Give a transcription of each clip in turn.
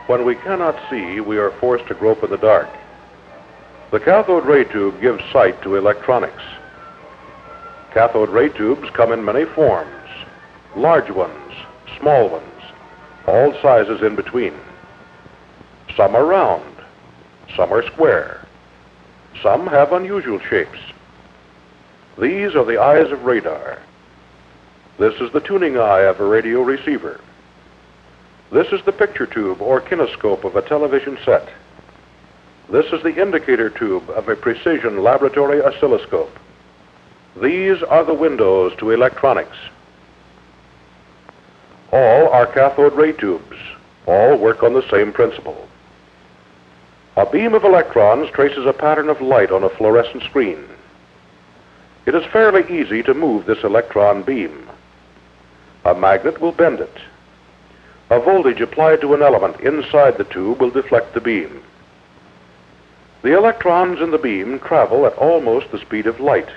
When we cannot see, we are forced to grope in the dark. The cathode ray tube gives sight to electronics. Cathode ray tubes come in many forms: large ones, small ones, all sizes in between. Some are round, some are square, some have unusual shapes. These are the eyes of radar. This is the tuning eye of a radio receiver. This is the picture tube or kinescope of a television set. This is the indicator tube of a precision laboratory oscilloscope. These are the windows to electronics. All are cathode ray tubes. All work on the same principle. A beam of electrons traces a pattern of light on a fluorescent screen. It is fairly easy to move this electron beam. A magnet will bend it. A voltage applied to an element inside the tube will deflect the beam. The electrons in the beam travel at almost the speed of light.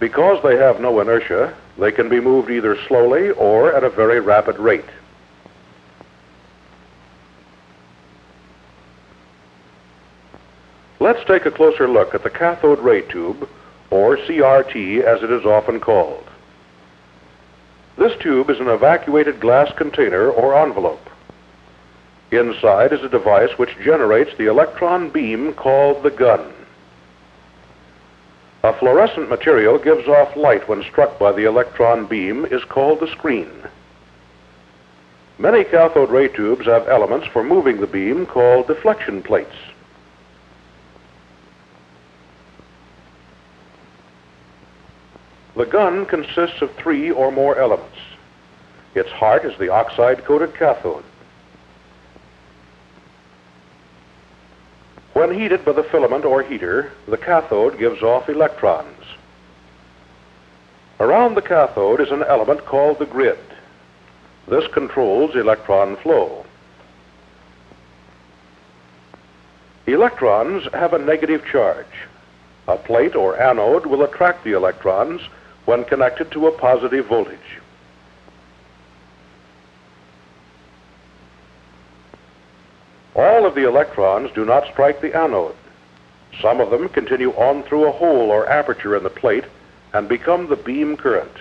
Because they have no inertia, they can be moved either slowly or at a very rapid rate. Let's take a closer look at the cathode ray tube, or CRT as it is often called. This tube is an evacuated glass container or envelope. Inside is a device which generates the electron beam called the gun. A fluorescent material gives off light when struck by the electron beam is called the screen. Many cathode ray tubes have elements for moving the beam called deflection plates. The gun consists of 3 or more elements. Its heart is the oxide-coated cathode. When heated by the filament or heater, the cathode gives off electrons. Around the cathode is an element called the grid. This controls electron flow. Electrons have a negative charge. A plate or anode will attract the electrons when connected to a positive voltage. All of the electrons do not strike the anode. Some of them continue on through a hole or aperture in the plate and become the beam current.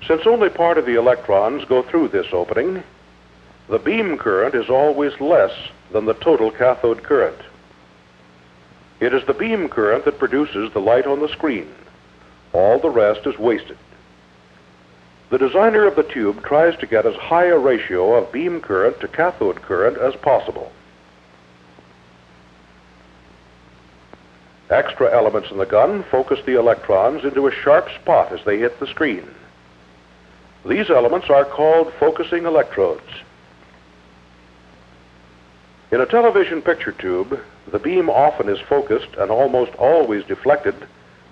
Since only part of the electrons go through this opening, the beam current is always less than the total cathode current. It is the beam current that produces the light on the screen. All the rest is wasted. The designer of the tube tries to get as high a ratio of beam current to cathode current as possible. Extra elements in the gun focus the electrons into a sharp spot as they hit the screen. These elements are called focusing electrodes. In a television picture tube, the beam often is focused and almost always deflected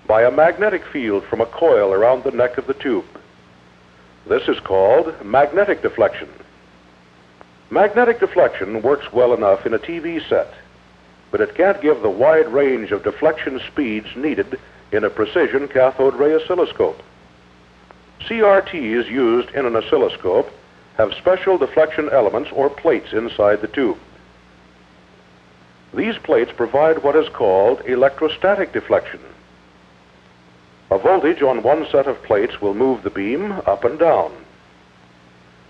by a magnetic field from a coil around the neck of the tube. This is called magnetic deflection. Magnetic deflection works well enough in a TV set, but it can't give the wide range of deflection speeds needed in a precision cathode ray oscilloscope. CRTs used in an oscilloscope have special deflection elements or plates inside the tube. These plates provide what is called electrostatic deflection. A voltage on one set of plates will move the beam up and down.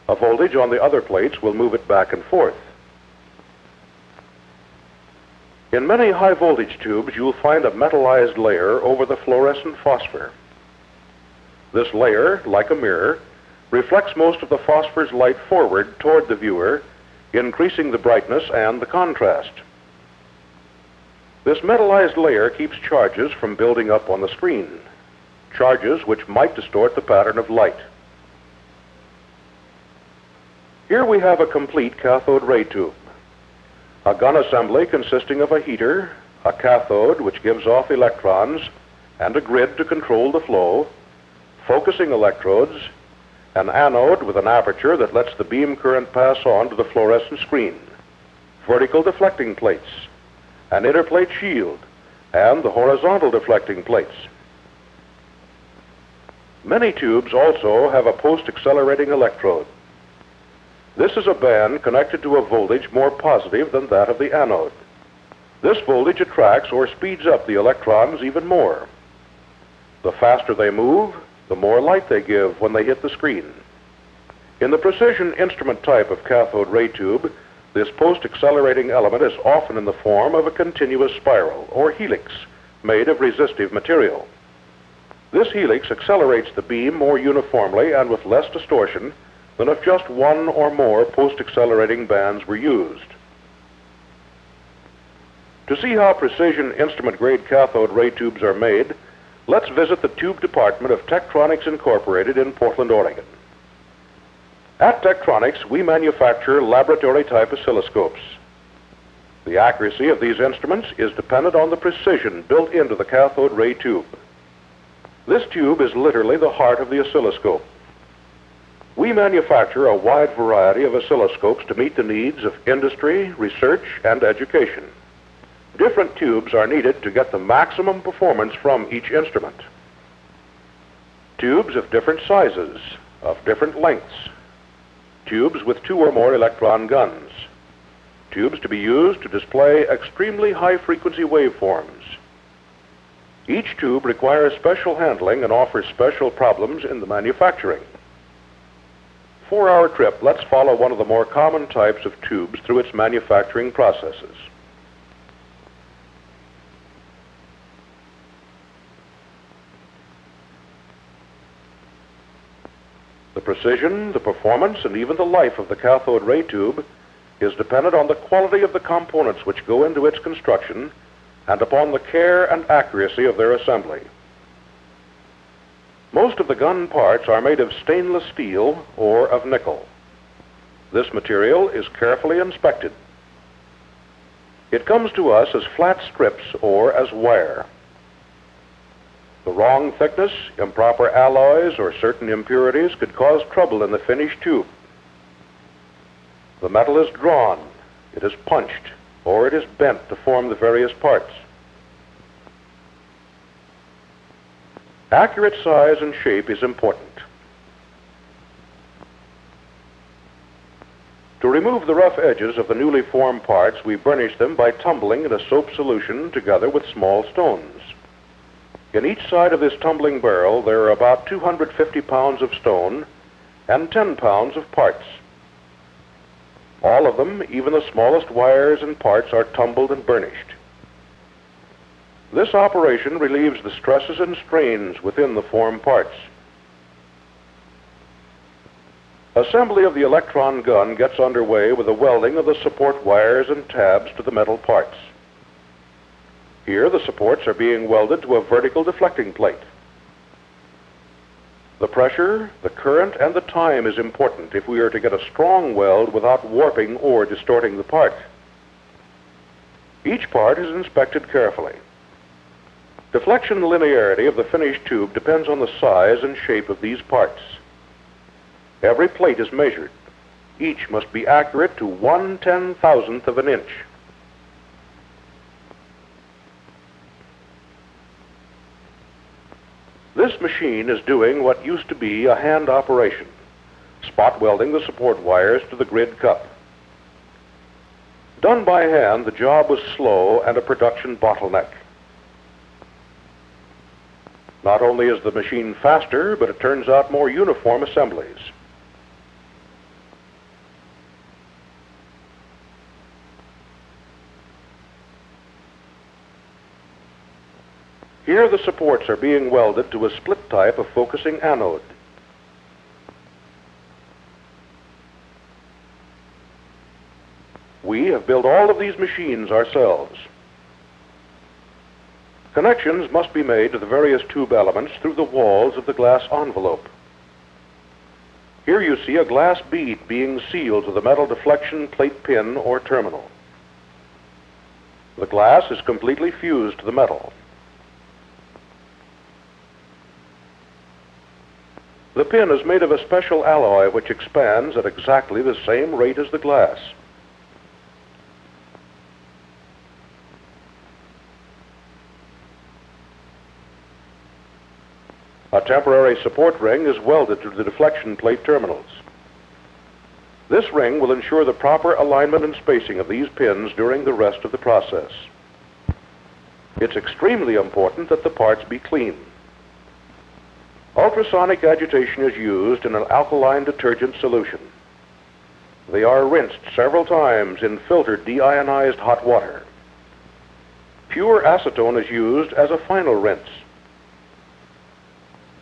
A voltage on the other plates will move it back and forth. In many high voltage tubes, you'll find a metallized layer over the fluorescent phosphor. This layer, like a mirror, reflects most of the phosphor's light forward toward the viewer, increasing the brightness and the contrast. This metallized layer keeps charges from building up on the screen, charges which might distort the pattern of light. Here we have a complete cathode ray tube. A gun assembly consisting of a heater, a cathode which gives off electrons, and a grid to control the flow, focusing electrodes, an anode with an aperture that lets the beam current pass on to the fluorescent screen, vertical deflecting plates, an interplate shield, and the horizontal deflecting plates. Many tubes also have a post-accelerating electrode. This is a band connected to a voltage more positive than that of the anode. This voltage attracts or speeds up the electrons even more. The faster they move, the more light they give when they hit the screen. In the precision instrument type of cathode ray tube, this post-accelerating element is often in the form of a continuous spiral, or helix, made of resistive material. This helix accelerates the beam more uniformly and with less distortion than if just one or more post-accelerating bands were used. To see how precision instrument-grade cathode ray tubes are made, let's visit the tube department of Tektronix Incorporated in Portland, Oregon. At Tektronix, we manufacture laboratory-type oscilloscopes. The accuracy of these instruments is dependent on the precision built into the cathode ray tube. This tube is literally the heart of the oscilloscope. We manufacture a wide variety of oscilloscopes to meet the needs of industry, research, and education. Different tubes are needed to get the maximum performance from each instrument. Tubes of different sizes, of different lengths. Tubes with 2 or more electron guns. Tubes to be used to display extremely high-frequency waveforms. Each tube requires special handling and offers special problems in the manufacturing. For our trip, let's follow one of the more common types of tubes through its manufacturing processes. The precision, the performance, and even the life of the cathode ray tube is dependent on the quality of the components which go into its construction and upon the care and accuracy of their assembly. Most of the gun parts are made of stainless steel or of nickel. This material is carefully inspected. It comes to us as flat strips or as wire. The wrong thickness, improper alloys, or certain impurities could cause trouble in the finished tube. The metal is drawn, it is punched, or it is bent to form the various parts. Accurate size and shape is important. To remove the rough edges of the newly formed parts, we burnish them by tumbling in a soap solution together with small stones. In each side of this tumbling barrel, there are about 250 pounds of stone and 10 pounds of parts. All of them, even the smallest wires and parts, are tumbled and burnished. This operation relieves the stresses and strains within the formed parts. Assembly of the electron gun gets underway with the welding of the support wires and tabs to the metal parts. Here, the supports are being welded to a vertical deflecting plate. The pressure, the current, and the time is important if we are to get a strong weld without warping or distorting the part. Each part is inspected carefully. Deflection linearity of the finished tube depends on the size and shape of these parts. Every plate is measured. Each must be accurate to 1/10,000th of an inch. This machine is doing what used to be a hand operation, spot welding the support wires to the grid cup. Done by hand, the job was slow and a production bottleneck. Not only is the machine faster, but it turns out more uniform assemblies. Here the supports are being welded to a split type of focusing anode. We have built all of these machines ourselves. Connections must be made to the various tube elements through the walls of the glass envelope. Here you see a glass bead being sealed to the metal deflection plate pin or terminal. The glass is completely fused to the metal. The pin is made of a special alloy which expands at exactly the same rate as the glass. A temporary support ring is welded to the deflection plate terminals. This ring will ensure the proper alignment and spacing of these pins during the rest of the process. It's extremely important that the parts be clean. Ultrasonic agitation is used in an alkaline detergent solution. They are rinsed several times in filtered deionized hot water. Pure acetone is used as a final rinse.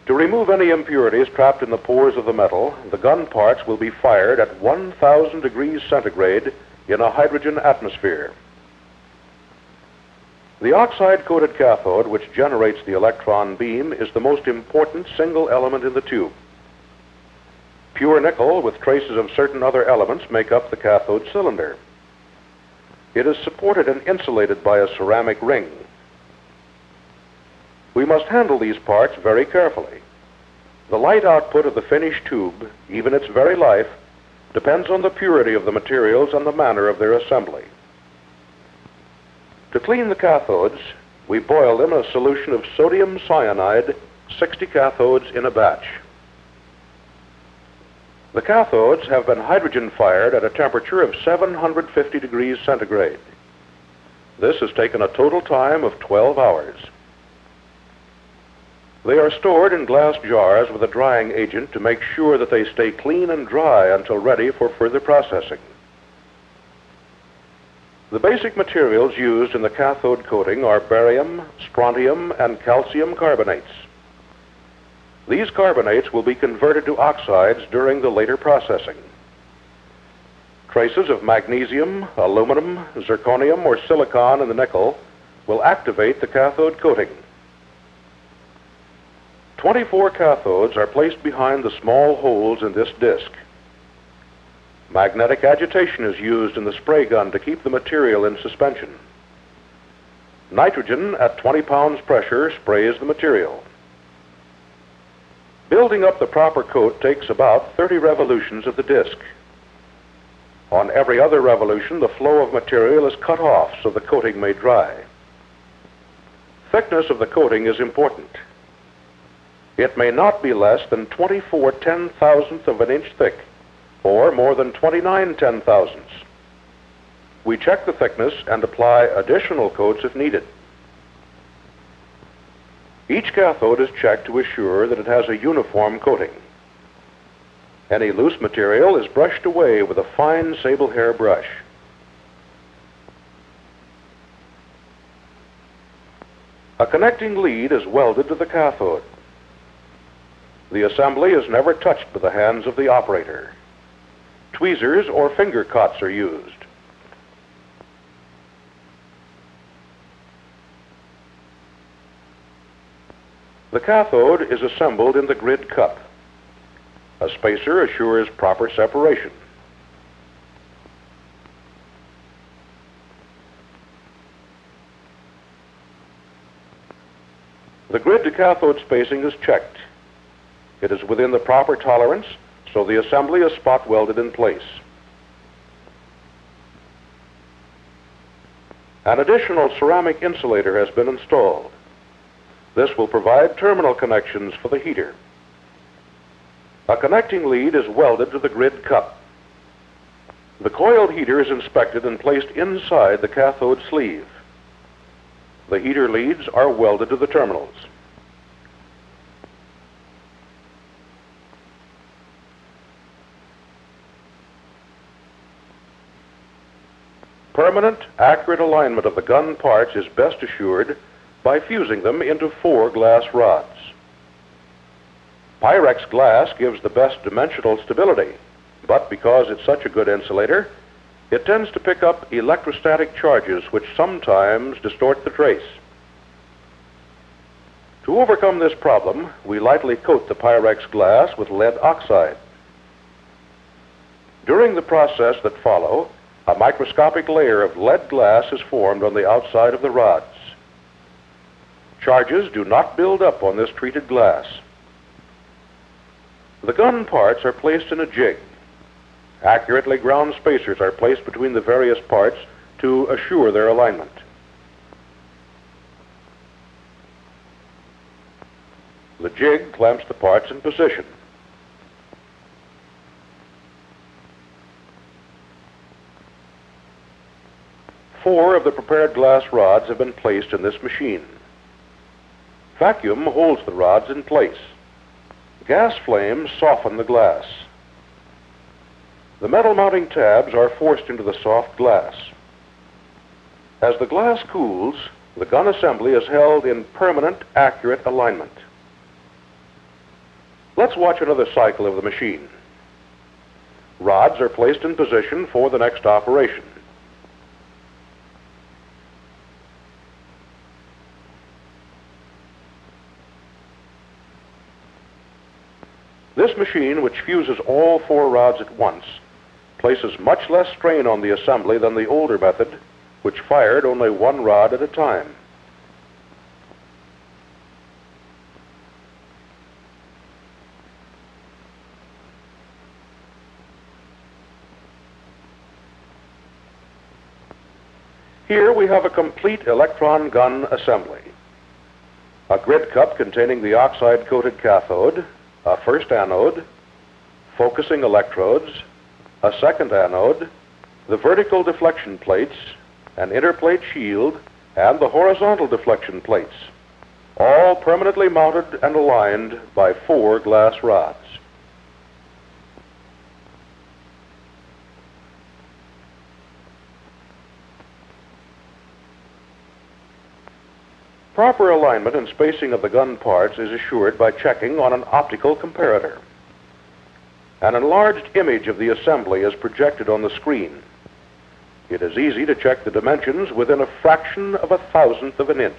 To remove any impurities trapped in the pores of the metal, the gun parts will be fired at 1,000 degrees centigrade in a hydrogen atmosphere. The oxide-coated cathode, which generates the electron beam, is the most important single element in the tube. Pure nickel with traces of certain other elements make up the cathode cylinder. It is supported and insulated by a ceramic ring. We must handle these parts very carefully. The light output of the finished tube, even its very life, depends on the purity of the materials and the manner of their assembly. To clean the cathodes, we boil them in a solution of sodium cyanide, 60 cathodes in a batch. The cathodes have been hydrogen fired at a temperature of 750 degrees centigrade. This has taken a total time of 12 hours. They are stored in glass jars with a drying agent to make sure that they stay clean and dry until ready for further processing. The basic materials used in the cathode coating are barium, strontium, and calcium carbonates. These carbonates will be converted to oxides during the later processing. Traces of magnesium, aluminum, zirconium, or silicon in the nickel will activate the cathode coating. 24 cathodes are placed behind the small holes in this disc. Magnetic agitation is used in the spray gun to keep the material in suspension. Nitrogen at 20 pounds pressure sprays the material. Building up the proper coat takes about 30 revolutions of the disc. On every other revolution, the flow of material is cut off so the coating may dry. Thickness of the coating is important. It may not be less than 24 ten-thousandths of an inch thick, or more than 29 ten-thousandths. We check the thickness and apply additional coats if needed. Each cathode is checked to assure that it has a uniform coating. Any loose material is brushed away with a fine sable hair brush. A connecting lead is welded to the cathode. The assembly is never touched by the hands of the operator. Tweezers or finger cuts are used. The cathode is assembled in the grid cup. A spacer assures proper separation. The grid to cathode spacing is checked. It is within the proper tolerance, so the assembly is spot welded in place. An additional ceramic insulator has been installed. This will provide terminal connections for the heater. A connecting lead is welded to the grid cup. The coiled heater is inspected and placed inside the cathode sleeve. The heater leads are welded to the terminals. Permanent, accurate alignment of the gun parts is best assured by fusing them into 4 glass rods. Pyrex glass gives the best dimensional stability, but because it's such a good insulator, it tends to pick up electrostatic charges which sometimes distort the trace. To overcome this problem, we lightly coat the Pyrex glass with lead oxide. During the process that follows, a microscopic layer of lead glass is formed on the outside of the rods. Charges do not build up on this treated glass. The gun parts are placed in a jig. Accurately ground spacers are placed between the various parts to assure their alignment. The jig clamps the parts in position. 4 of the prepared glass rods have been placed in this machine. Vacuum holds the rods in place. Gas flames soften the glass. The metal mounting tabs are forced into the soft glass. As the glass cools, the gun assembly is held in permanent, accurate alignment. Let's watch another cycle of the machine. Rods are placed in position for the next operation. This machine, which fuses all 4 rods at once, places much less strain on the assembly than the older method, which fired only 1 rod at a time. Here we have a complete electron gun assembly. A grid cup containing the oxide-coated cathode, a first anode, focusing electrodes, a second anode, the vertical deflection plates, an interplate shield, and the horizontal deflection plates, all permanently mounted and aligned by 4 glass rods. Proper alignment and spacing of the gun parts is assured by checking on an optical comparator. An enlarged image of the assembly is projected on the screen. It is easy to check the dimensions within a fraction of a thousandth of an inch.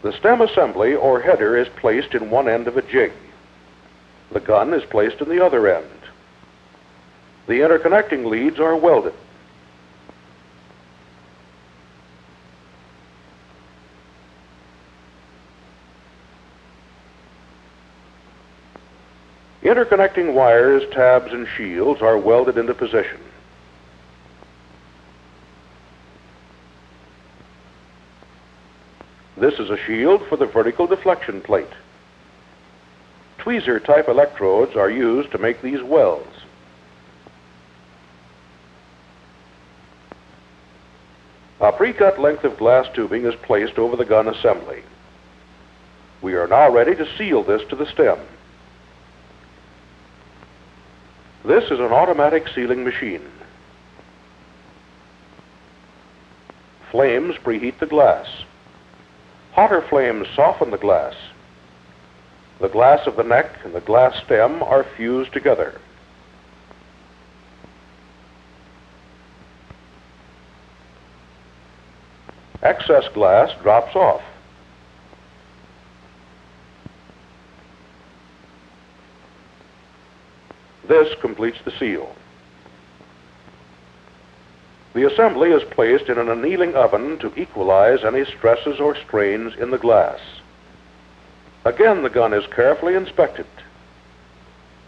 The stem assembly or header is placed in one end of a jig. The gun is placed in the other end. The interconnecting leads are welded. Interconnecting wires, tabs, and shields are welded into position. This is a shield for the vertical deflection plate. Tweezer-type electrodes are used to make these welds. A pre-cut length of glass tubing is placed over the gun assembly. We are now ready to seal this to the stem. This is an automatic sealing machine. Flames preheat the glass. Hotter flames soften the glass. The glass of the neck and the glass stem are fused together. Excess glass drops off. This completes the seal. The assembly is placed in an annealing oven to equalize any stresses or strains in the glass. Again, the gun is carefully inspected.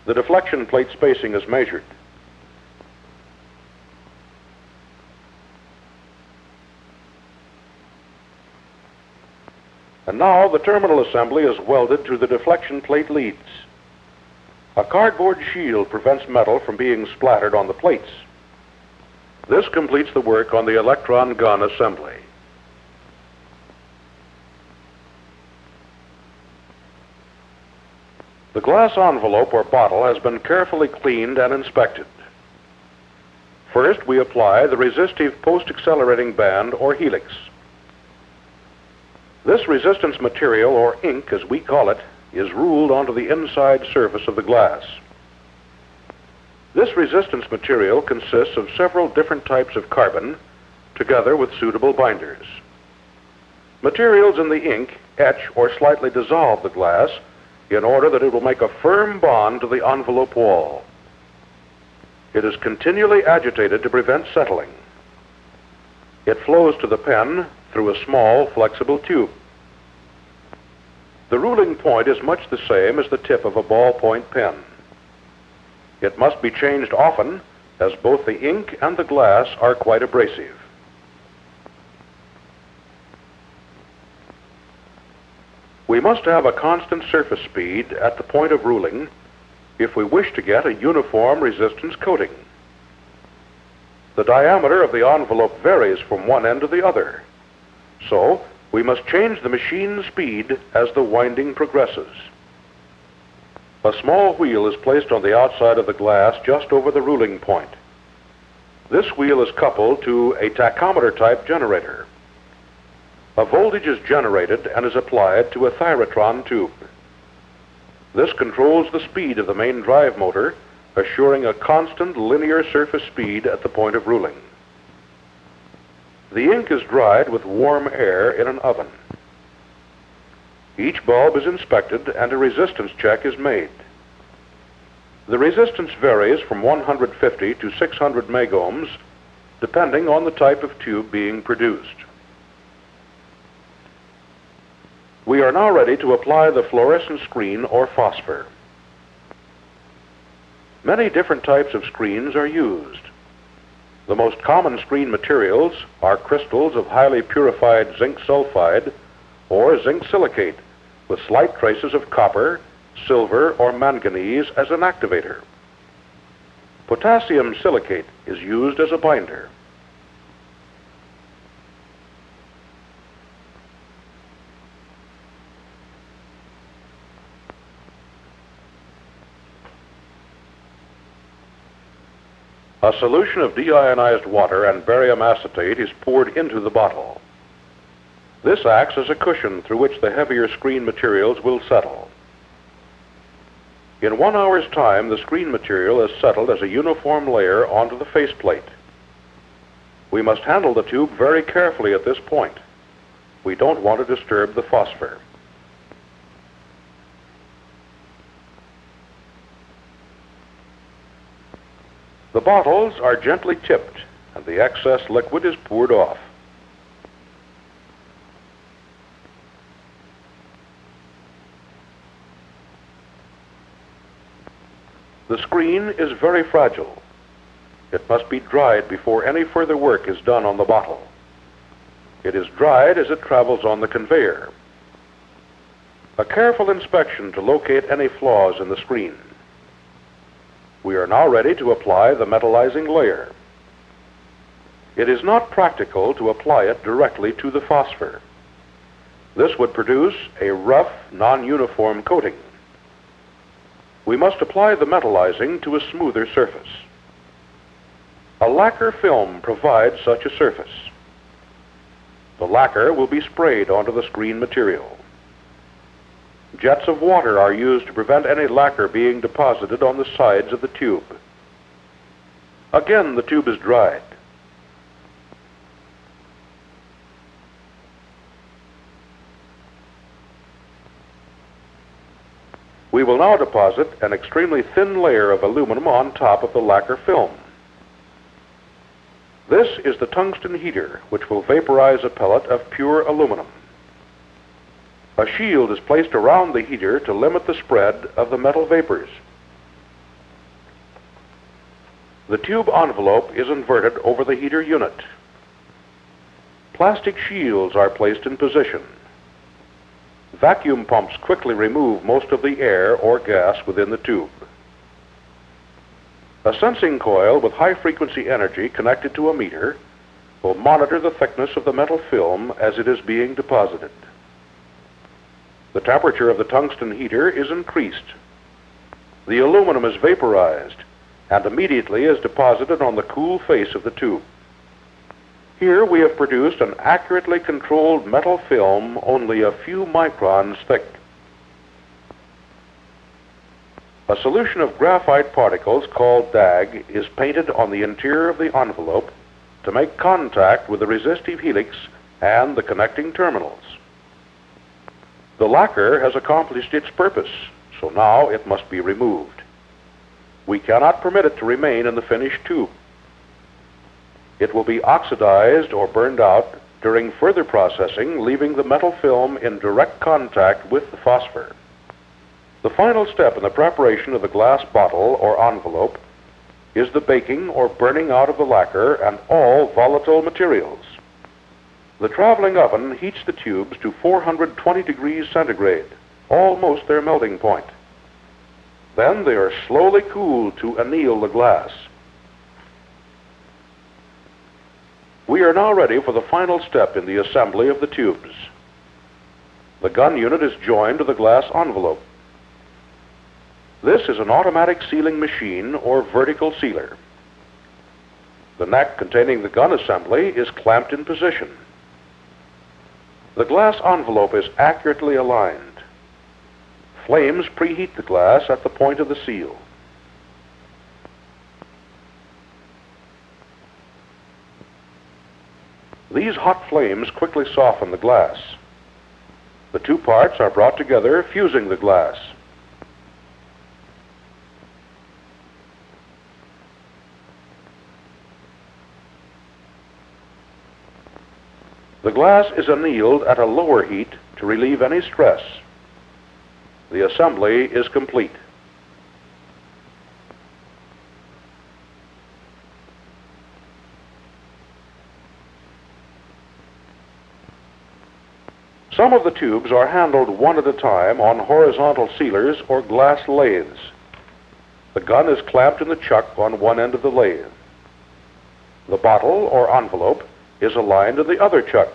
The deflection plate spacing is measured. And now the terminal assembly is welded to the deflection plate leads. A cardboard shield prevents metal from being splattered on the plates. This completes the work on the electron gun assembly. The glass envelope or bottle has been carefully cleaned and inspected. First, we apply the resistive post-accelerating band or helix. This resistance material, or ink as we call it, is ruled onto the inside surface of the glass. This resistance material consists of several different types of carbon, together with suitable binders. Materials in the ink etch or slightly dissolve the glass in order that it will make a firm bond to the envelope wall. It is continually agitated to prevent settling. It flows to the pen through a small, flexible tube. The ruling point is much the same as the tip of a ballpoint pen. It must be changed often, as both the ink and the glass are quite abrasive. We must have a constant surface speed at the point of ruling if we wish to get a uniform resistance coating. The diameter of the envelope varies from one end to the other, so we must change the machine speed as the winding progresses. A small wheel is placed on the outside of the glass just over the ruling point. This wheel is coupled to a tachometer-type generator. A voltage is generated and is applied to a thyrotron tube. This controls the speed of the main drive motor, assuring a constant linear surface speed at the point of ruling. The ink is dried with warm air in an oven. Each bulb is inspected and a resistance check is made. The resistance varies from 150 to 600 megohms, depending on the type of tube being produced. We are now ready to apply the fluorescent screen or phosphor. Many different types of screens are used. The most common screen materials are crystals of highly purified zinc sulfide or zinc silicate with slight traces of copper, silver, or manganese as an activator. Potassium silicate is used as a binder. A solution of deionized water and barium acetate is poured into the bottle. This acts as a cushion through which the heavier screen materials will settle. In 1 hour's time, the screen material is settled as a uniform layer onto the faceplate. We must handle the tube very carefully at this point. We don't want to disturb the phosphor. The bottles are gently tipped and the excess liquid is poured off. The screen is very fragile. It must be dried before any further work is done on the bottle. It is dried as it travels on the conveyor. A careful inspection to locate any flaws in the screen. We are now ready to apply the metallizing layer. It is not practical to apply it directly to the phosphor. This would produce a rough, non-uniform coating. We must apply the metallizing to a smoother surface. A lacquer film provides such a surface. The lacquer will be sprayed onto the screen material. Jets of water are used to prevent any lacquer being deposited on the sides of the tube. Again, the tube is dried. We will now deposit an extremely thin layer of aluminum on top of the lacquer film. This is the tungsten heater, which will vaporize a pellet of pure aluminum. A shield is placed around the heater to limit the spread of the metal vapors. The tube envelope is inverted over the heater unit. Plastic shields are placed in position. Vacuum pumps quickly remove most of the air or gas within the tube. A sensing coil with high-frequency energy connected to a meter will monitor the thickness of the metal film as it is being deposited. The temperature of the tungsten heater is increased. The aluminum is vaporized and immediately is deposited on the cool face of the tube. Here we have produced an accurately controlled metal film only a few microns thick. A solution of graphite particles called DAG is painted on the interior of the envelope to make contact with the resistive helix and the connecting terminals. The lacquer has accomplished its purpose, so now it must be removed. We cannot permit it to remain in the finished tube. It will be oxidized or burned out during further processing, leaving the metal film in direct contact with the phosphor. The final step in the preparation of the glass bottle or envelope is the baking or burning out of the lacquer and all volatile materials. The traveling oven heats the tubes to 420 degrees centigrade, almost their melting point. Then they are slowly cooled to anneal the glass. We are now ready for the final step in the assembly of the tubes. The gun unit is joined to the glass envelope. This is an automatic sealing machine or vertical sealer. The neck containing the gun assembly is clamped in position. The glass envelope is accurately aligned. Flames preheat the glass at the point of the seal. These hot flames quickly soften the glass. The two parts are brought together, fusing the glass. The glass is annealed at a lower heat to relieve any stress. The assembly is complete. Some of the tubes are handled one at a time on horizontal sealers or glass lathes. The gun is clamped in the chuck on one end of the lathe. The bottle or envelope is aligned to the other chuck.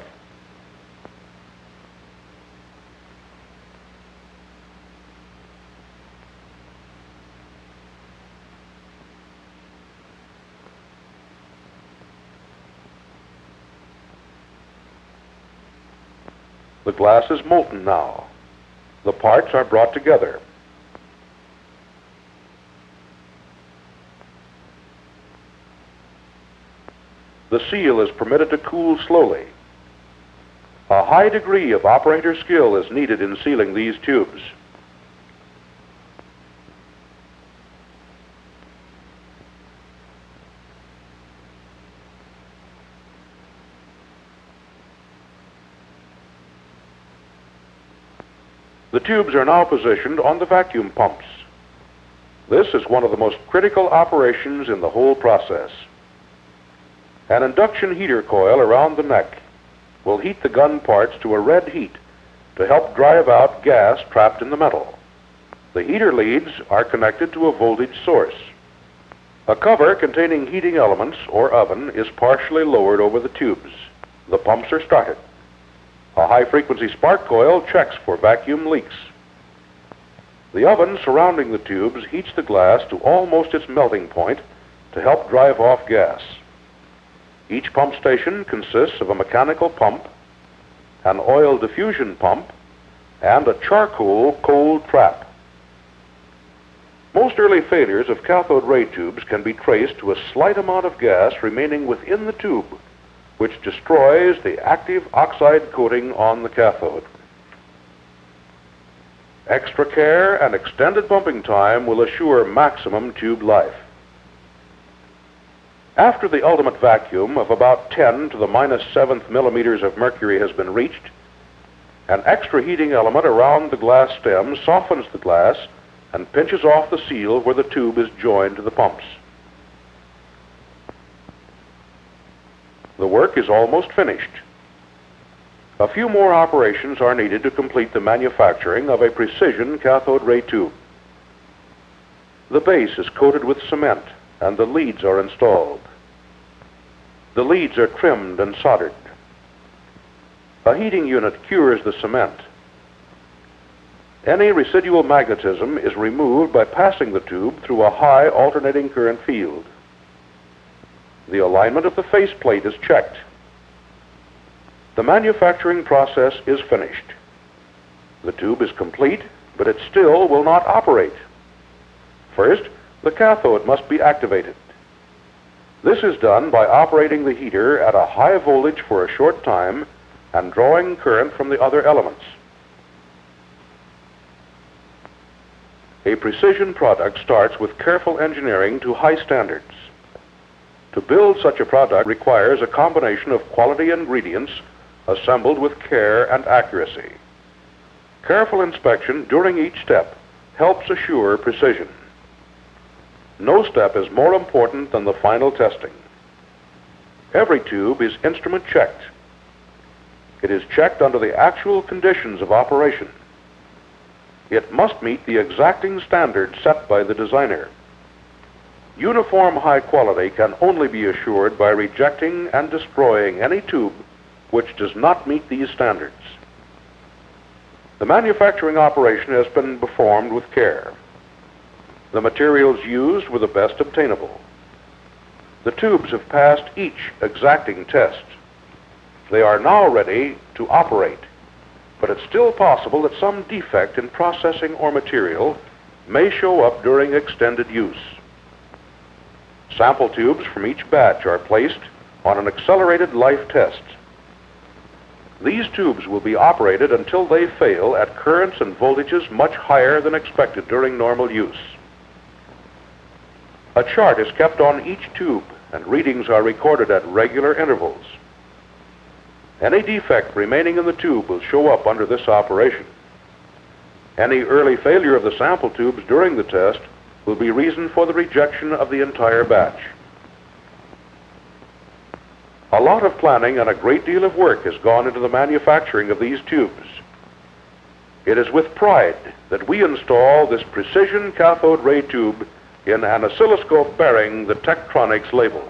The glass is molten now. The parts are brought together. The seal is permitted to cool slowly. A high degree of operator skill is needed in sealing these tubes. The tubes are now positioned on the vacuum pumps. This is one of the most critical operations in the whole process. An induction heater coil around the neck will heat the gun parts to a red heat to help drive out gas trapped in the metal. The heater leads are connected to a voltage source. A cover containing heating elements or oven is partially lowered over the tubes. The pumps are started. A high-frequency spark coil checks for vacuum leaks. The oven surrounding the tubes heats the glass to almost its melting point to help drive off gas. Each pump station consists of a mechanical pump, an oil diffusion pump, and a charcoal cold trap. Most early failures of cathode ray tubes can be traced to a slight amount of gas remaining within the tube, which destroys the active oxide coating on the cathode. Extra care and extended bumping time will assure maximum tube life. After the ultimate vacuum of about 10 to the -7th millimeters of mercury has been reached, an extra heating element around the glass stem softens the glass and pinches off the seal where the tube is joined to the pumps. The work is almost finished. A few more operations are needed to complete the manufacturing of a precision cathode ray tube. The base is coated with cement and the leads are installed. The leads are trimmed and soldered. A heating unit cures the cement. Any residual magnetism is removed by passing the tube through a high alternating current field. The alignment of the faceplate is checked. The manufacturing process is finished. The tube is complete, but it still will not operate. First, the cathode must be activated. This is done by operating the heater at a high voltage for a short time and drawing current from the other elements. A precision product starts with careful engineering to high standards. To build such a product requires a combination of quality ingredients assembled with care and accuracy. Careful inspection during each step helps assure precision. No step is more important than the final testing. Every tube is instrument checked. It is checked under the actual conditions of operation. It must meet the exacting standards set by the designer. Uniform high quality can only be assured by rejecting and destroying any tube which does not meet these standards. The manufacturing operation has been performed with care. The materials used were the best obtainable. The tubes have passed each exacting test. They are now ready to operate, but it's still possible that some defect in processing or material may show up during extended use. Sample tubes from each batch are placed on an accelerated life test. These tubes will be operated until they fail at currents and voltages much higher than expected during normal use. A chart is kept on each tube, and readings are recorded at regular intervals. Any defect remaining in the tube will show up under this operation. Any early failure of the sample tubes during the test will be reason for the rejection of the entire batch. A lot of planning and a great deal of work has gone into the manufacturing of these tubes. It is with pride that we install this precision cathode ray tube in an oscilloscope bearing the Tektronix label.